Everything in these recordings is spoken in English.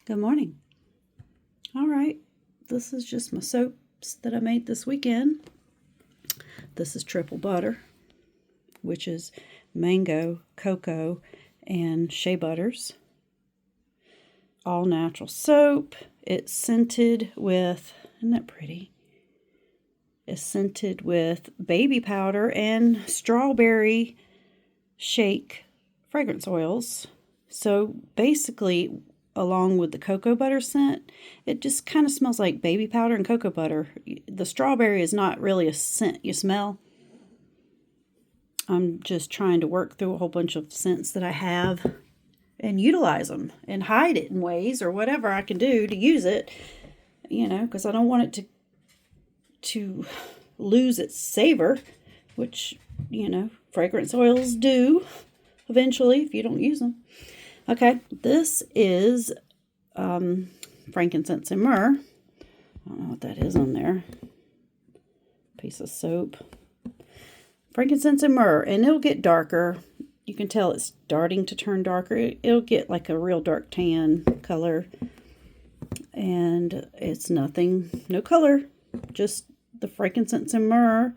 Good morning. All right, this is just my soaps that I made this weekend. This is triple butter, which is mango, cocoa, and shea butters. All natural soap. It's scented with, isn't that pretty? It's scented with baby powder and strawberry shake fragrance oils. So basically, along with the cocoa butter scent, it just kind of smells like baby powder and cocoa butter. The strawberry is not really a scent you smell. I'm just trying to work through a whole bunch of scents that I have and utilize them and hide it in ways or whatever I can do to use it, because I don't want it to lose its savor, which, fragrance oils do eventually if you don't use them. Okay, this is frankincense and myrrh. I don't know what that is on there. Piece of soap. Frankincense and myrrh, and it'll get darker. You can tell it's starting to turn darker. It'll get like a real dark tan color. And it's nothing, no color, just the frankincense and myrrh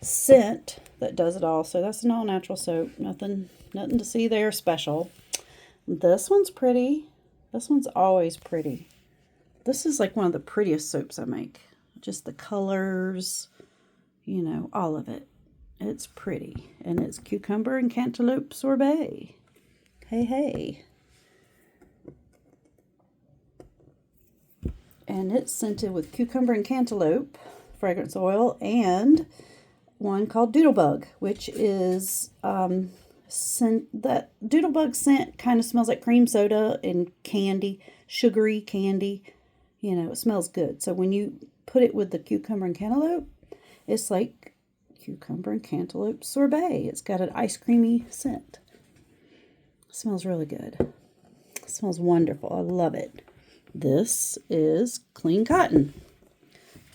scent that does it all. So that's an all-natural soap. Nothing to see there special. This one's pretty. This one's always pretty. This is like one of the prettiest soaps I make. Just the colors, all of it. It's pretty. And it's cucumber and cantaloupe sorbet. Hey. And it's scented with cucumber and cantaloupe fragrance oil and one called Doodlebug, which is that Doodlebug scent kind of smells like cream soda and candy, sugary candy. It smells good. So when you put it with the cucumber and cantaloupe, it's like cucumber and cantaloupe sorbet. It's got an ice creamy scent. It smells really good. It smells wonderful. I love it. This is clean cotton.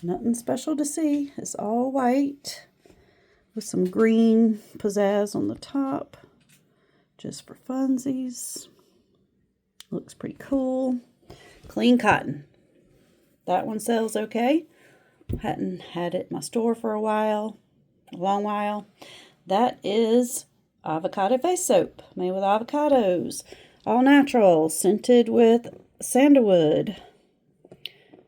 Nothing special to see. It's all white with some green pizzazz on the top. Just for funsies. Looks pretty cool. Clean cotton. That one sells okay. Hadn't had it in my store for a long while. That is avocado face soap made with avocados. All natural, scented with sandalwood.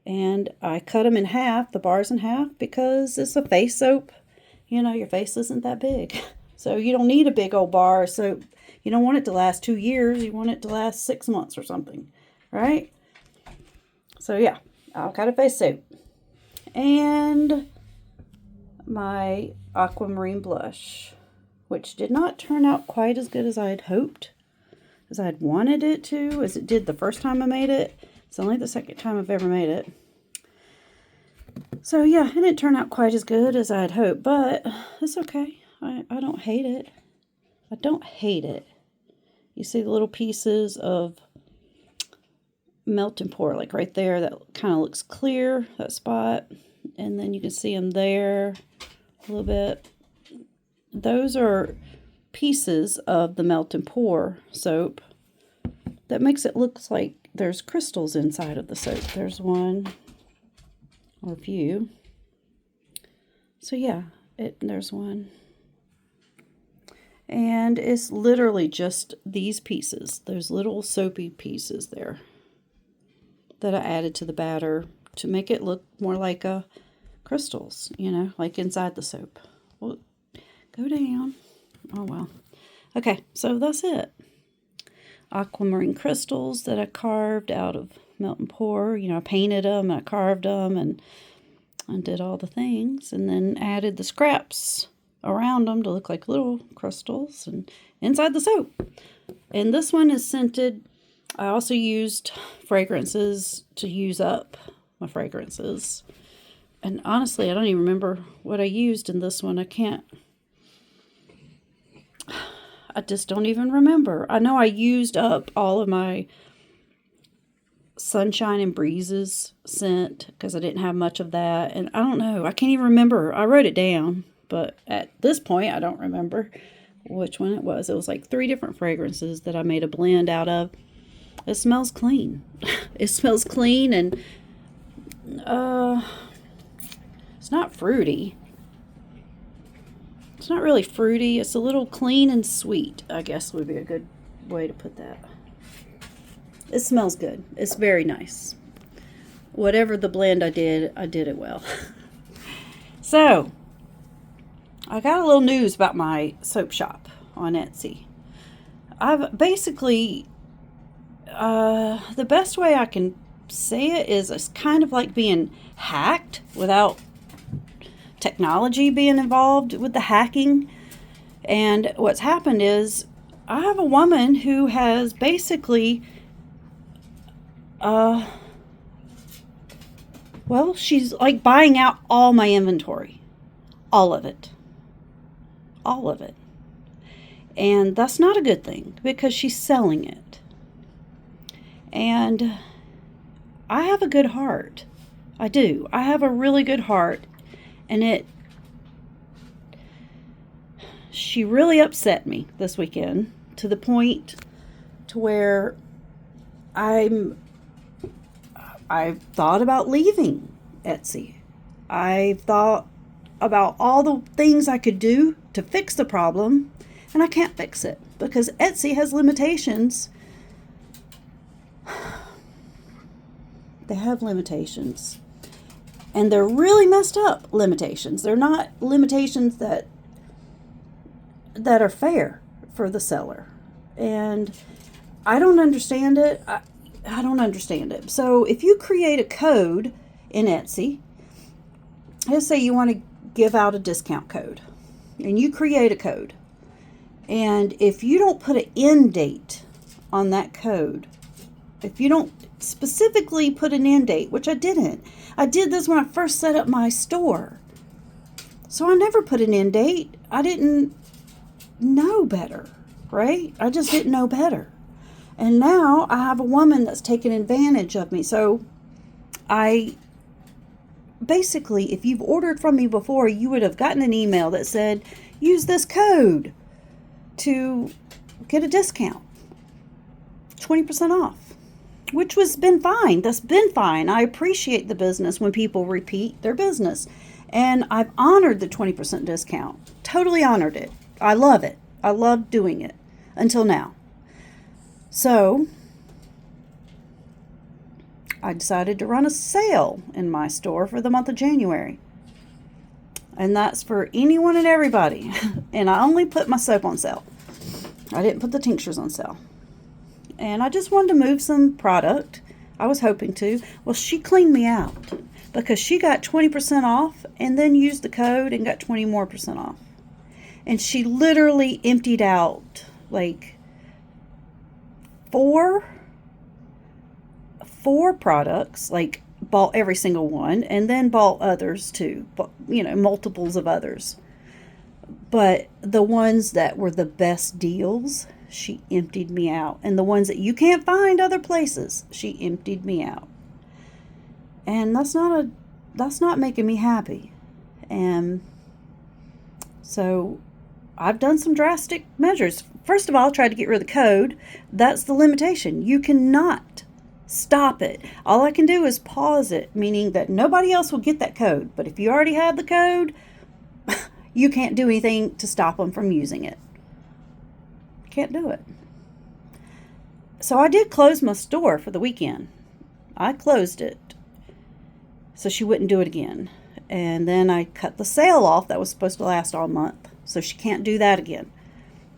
And I cut them in half, the bars in half, because it's a face soap. Your face isn't that big. So you don't need a big old bar of soap. You don't want it to last 2 years. You want it to last 6 months or something, right? So yeah, avocado face soap. And my aquamarine blush, which did not turn out quite as good as I had hoped, as I had wanted it to, as it did the first time I made it. It's only the second time I've ever made it. So yeah, it didn't turn out quite as good as I had hoped, but it's okay. I don't hate it. I don't hate it. You see the little pieces of melt and pour, like right there, that kind of looks clear, that spot. And then you can see them there a little bit. Those are pieces of the melt and pour soap that makes it look like there's crystals inside of the soap. There's one or a few. So yeah, there's one. And it's literally just these pieces, those little soapy pieces there, that I added to the batter to make it look more like crystals, like inside the soap. Well, go down. Oh, well. Okay, so that's it. Aquamarine crystals that I carved out of melt and pour. I painted them, I carved them, and I did all the things, and then added the scraps around them to look like little crystals and inside the soap. And this one is scented. I also used fragrances to use up my fragrances. And honestly, I don't even remember what I used in this one. I just don't even remember. I know I used up all of my Sunshine and Breezes scent because I didn't have much of that. And I don't know. I can't even remember. I wrote it down, but at this point, I don't remember which one it was. It was like 3 different fragrances that I made a blend out of. It smells clean. It smells clean, and it's not fruity. It's not really fruity. It's a little clean and sweet, I guess would be a good way to put that. It smells good. It's very nice. Whatever the blend I did it well. So, I got a little news about my soap shop on Etsy. I've basically, the best way I can say it is it's kind of like being hacked without technology being involved with the hacking. And what's happened is I have a woman who has basically, she's like buying out all my inventory. All of it. All of it. And that's not a good thing because she's selling it. And I have a good heart. I do. I have a really good heart. And she really upset me this weekend to the point to where I've thought about leaving Etsy. I've thought about all the things I could do to fix the problem, and I can't fix it because Etsy has limitations. They have limitations. And they're really messed up limitations. They're not limitations that are fair for the seller. And I don't understand it. I don't understand it. So if you create a code in Etsy, let's say you want to give out a discount code, and you create a code. And if you don't put an end date on that code, if you don't specifically put an end date, which I didn't. I did this when I first set up my store. So I never put an end date. I didn't know better, right? I just didn't know better. And now I have a woman that's taking advantage of me. So basically, if you've ordered from me before, you would have gotten an email that said, use this code to get a discount, 20% off. Which has been fine. That's been fine. I appreciate the business when people repeat their business. And I've honored the 20% discount. Totally honored it. I love it. I love doing it. Until now. So, I decided to run a sale in my store for the month of January. And that's for anyone and everybody. And I only put my soap on sale. I didn't put the tinctures on sale. And I just wanted to move some product. I was hoping to. Well, she cleaned me out because she got 20% off and then used the code and got 20% more off. And she literally emptied out like four products, like bought every single one and then bought others too, multiples of others. But the ones that were the best deals, she emptied me out. And the ones that you can't find other places, she emptied me out. And that's not making me happy. And so I've done some drastic measures. First of all, I tried to get rid of the code. That's the limitation. You cannot stop it. All I can do is pause it, meaning that nobody else will get that code. But if you already have the code, you can't do anything to stop them from using it. Can't do it. So I did close my store for the weekend. I closed it so she wouldn't do it again. And then I cut the sale off that was supposed to last all month. So she can't do that again.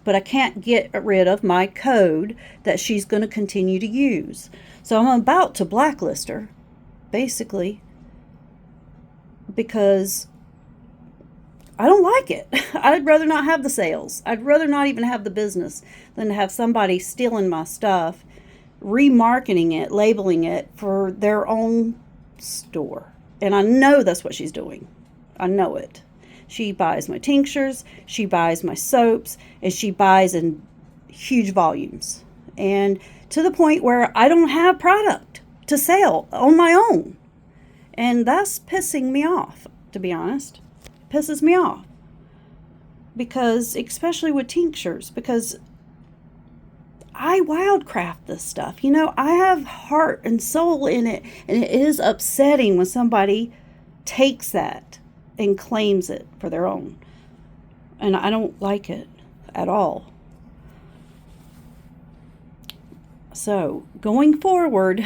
But I can't get rid of my code that she's going to continue to use. So I'm about to blacklist her, basically, because I don't like it. I'd rather not have the sales. I'd rather not even have the business than to have somebody stealing my stuff, remarketing it, labeling it for their own store. And I know that's what she's doing. I know it. She buys my tinctures, she buys my soaps, and she buys in huge volumes. And to the point where I don't have product to sell on my own. And that's pissing me off, to be honest. Pisses me off. Because, especially with tinctures, because I wildcraft this stuff. You know, I have heart and soul in it, and it is upsetting when somebody takes that and claims it for their own. And I don't like it at all. So, going forward,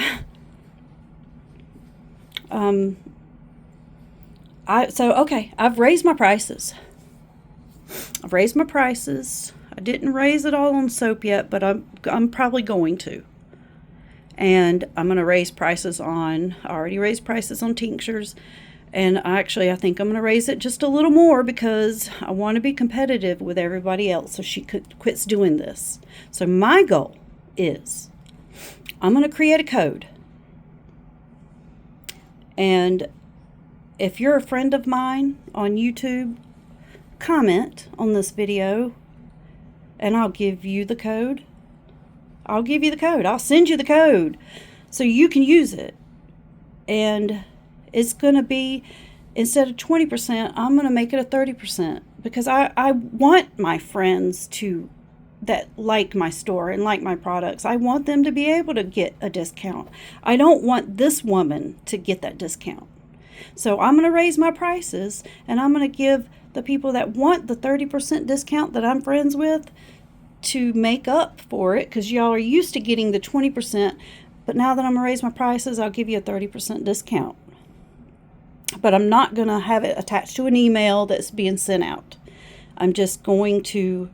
I've raised my prices. I didn't raise it all on soap yet, but I'm probably going to. And I'm going to raise prices I already raised prices on tinctures. And I think I'm going to raise it just a little more because I want to be competitive with everybody else so she quits doing this. So my goal is I'm going to create a code. And if you're a friend of mine on YouTube, comment on this video and I'll give you the code. I'll send you the code so you can use it. And it's going to be, instead of 20%, I'm going to make it a 30% because I want my friends that like my store and like my products. I want them to be able to get a discount. I don't want this woman to get that discount. So I'm going to raise my prices and I'm going to give the people that want the 30% discount that I'm friends with to make up for it, because y'all are used to getting the 20%, but now that I'm going to raise my prices, I'll give you a 30% discount. But I'm not going to have it attached to an email that's being sent out. I'm just going to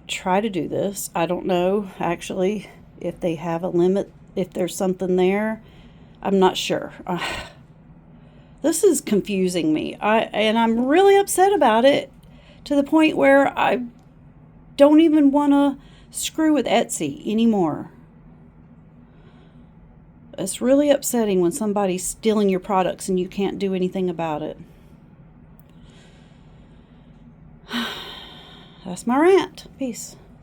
try to do this. I don't know, actually, if they have a limit, if there's something there. I'm not sure. This is confusing me. And I'm really upset about it to the point where I don't even want to screw with Etsy anymore. It's really upsetting when somebody's stealing your products and you can't do anything about it. That's my rant. Peace.